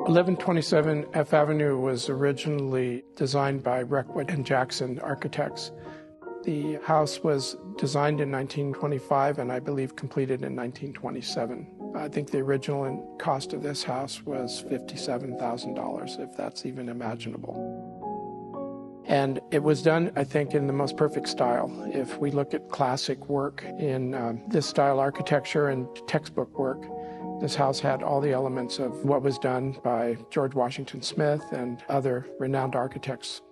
1127 F Avenue was originally designed by Reckwood and Jackson architects. The house was designed in 1925 and I believe completed in 1927. I think the original cost of this house was $57,000, if that's even imaginable. And it was done, I think, in the most perfect style. If we look at classic work in this style architecture and textbook work, this house had all the elements of what was done by George Washington Smith and other renowned architects.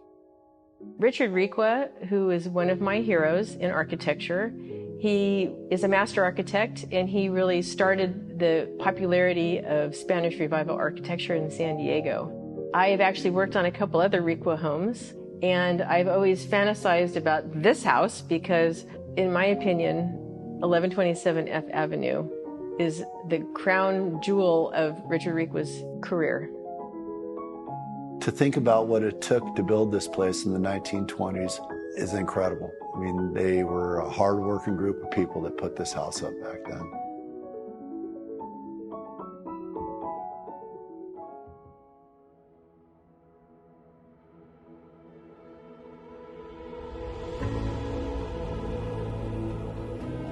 Richard Requa, who is one of my heroes in architecture, he is a master architect and he really started the popularity of Spanish Revival architecture in San Diego. I have actually worked on a couple other Requa homes, and I've always fantasized about this house because, in my opinion, 1127 F Avenue is the crown jewel of Richard Requa's career. To think about what it took to build this place in the 1920s is incredible. I mean, they were a hard-working group of people that put this house up back then.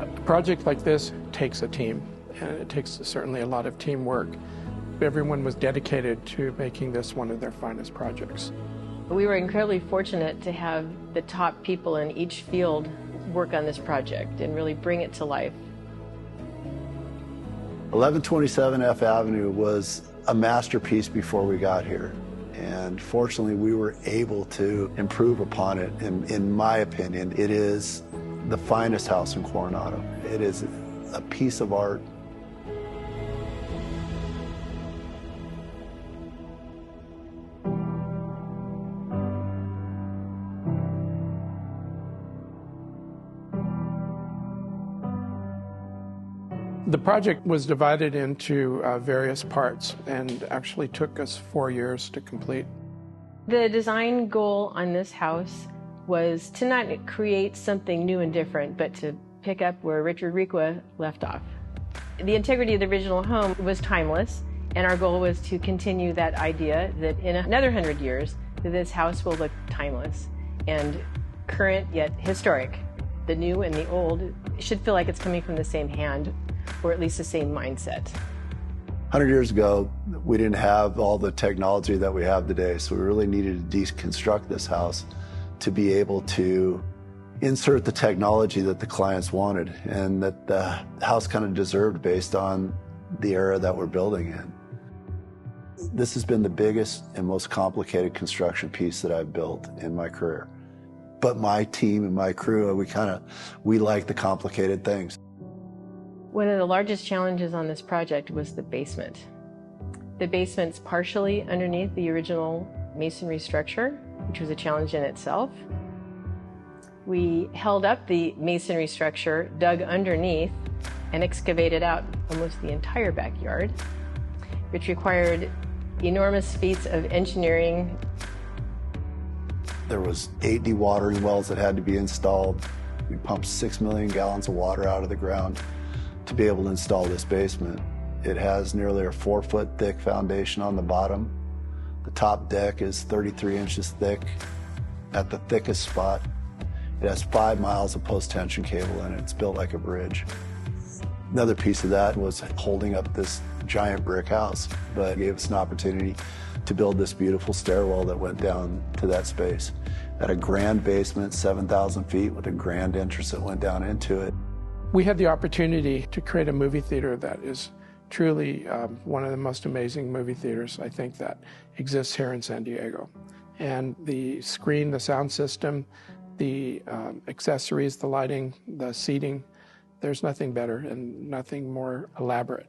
A project like this takes a team, and it takes certainly a lot of teamwork. Everyone was dedicated to making this one of their finest projects. We were incredibly fortunate to have the top people in each field work on this project and really bring it to life. 1127 F Avenue was a masterpiece before we got here. And fortunately, we were able to improve upon it. And in my opinion, it is the finest house in Coronado. It is a piece of art. The project was divided into various parts and actually took us 4 years to complete. The design goal on this house was to not create something new and different, but to pick up where Richard Requa left off. The integrity of the original home was timeless, and our goal was to continue that idea that in another 100 years, that this house will look timeless and current yet historic. The new and the old should feel like it's coming from the same hand, or at least the same mindset. 100 years ago, we didn't have all the technology that we have today, so we really needed to deconstruct this house to be able to insert the technology that the clients wanted and that the house kind of deserved based on the era that we're building in. This has been the biggest and most complicated construction piece that I've built in my career. But my team and my crew, we like the complicated things. One of the largest challenges on this project was the basement. The basement's partially underneath the original masonry structure, which was a challenge in itself. We held up the masonry structure, dug underneath, and excavated out almost the entire backyard, which required enormous feats of engineering. There was 8 dewatering wells that had to be installed. We pumped 6 million gallons of water out of the ground to be able to install this basement. It has nearly a 4-foot thick foundation on the bottom. The top deck is 33 inches thick at the thickest spot. It has 5 miles of post-tension cable in it. It's built like a bridge. Another piece of that was holding up this giant brick house, but it gave us an opportunity to build this beautiful stairwell that went down to that space. At a grand basement, 7,000 feet, with a grand entrance that went down into it. We had the opportunity to create a movie theater that is truly one of the most amazing movie theaters, I think, that exists here in San Diego. And the screen, the sound system, the accessories, the lighting, the seating, there's nothing better and nothing more elaborate.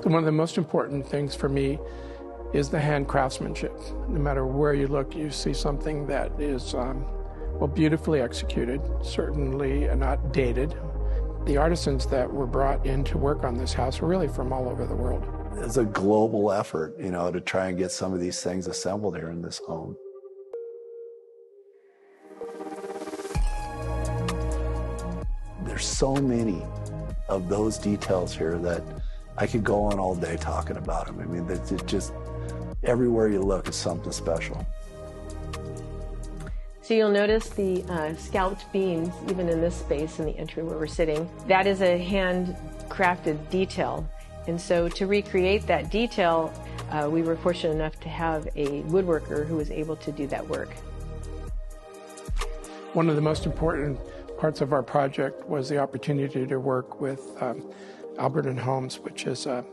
One of the most important things for me is the hand craftsmanship. No matter where you look, you see something that is beautifully executed, certainly not dated. The artisans that were brought in to work on this house were really from all over the world. It's a global effort, to try and get some of these things assembled here in this home. There's so many of those details here that I could go on all day talking about them. I mean, it's just, everywhere you look, it's something special. So you'll notice the scalped beams, even in this space in the entry where we're sitting. That is a handcrafted detail. And so to recreate that detail, we were fortunate enough to have a woodworker who was able to do that work. One of the most important parts of our project was the opportunity to work with Albert & Holmes, which is a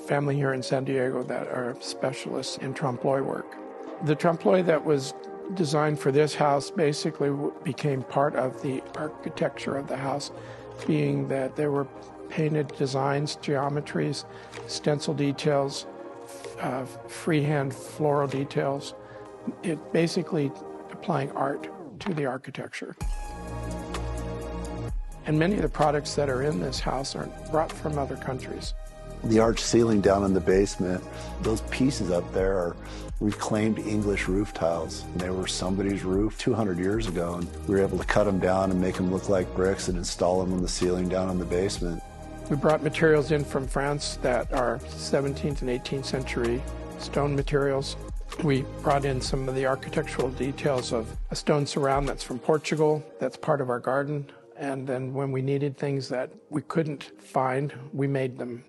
family here in San Diego that are specialists in trompe-l'oeil work. The trompe-l'oeil that was designed for this house basically became part of the architecture of the house, being that there were painted designs, geometries, stencil details, freehand floral details. It basically applying art to the architecture. And many of the products that are in this house are brought from other countries. The arch ceiling down in the basement, those pieces up there are reclaimed English roof tiles. They were somebody's roof 200 years ago, and we were able to cut them down and make them look like bricks and install them on the ceiling down in the basement. We brought materials in from France that are 17th and 18th century stone materials. We brought in some of the architectural details of a stone surround that's from Portugal, that's part of our garden. And then when we needed things that we couldn't find, we made them.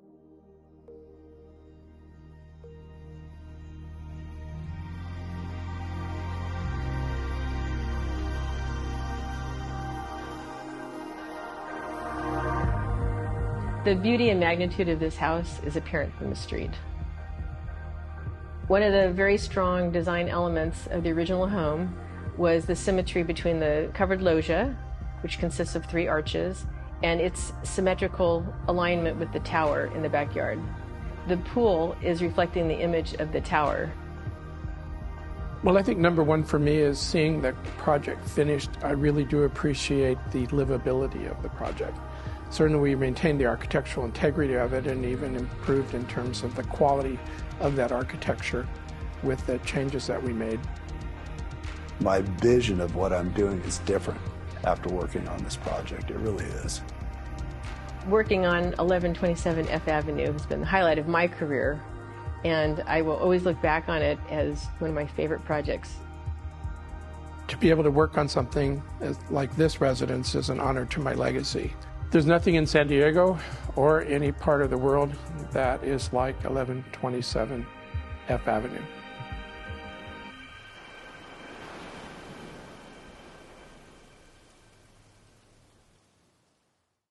The beauty and magnitude of this house is apparent from the street. One of the very strong design elements of the original home was the symmetry between the covered loggia, which consists of 3 arches, and its symmetrical alignment with the tower in the backyard. The pool is reflecting the image of the tower. Well, I think number one for me is seeing the project finished. I really do appreciate the livability of the project. Certainly we maintained the architectural integrity of it and even improved in terms of the quality of that architecture with the changes that we made. My vision of what I'm doing is different after working on this project. It really is. Working on 1127 F Avenue has been the highlight of my career, and I will always look back on it as one of my favorite projects. To be able to work on something like this residence is an honor to my legacy. There's nothing in San Diego or any part of the world that is like 1127 F Avenue.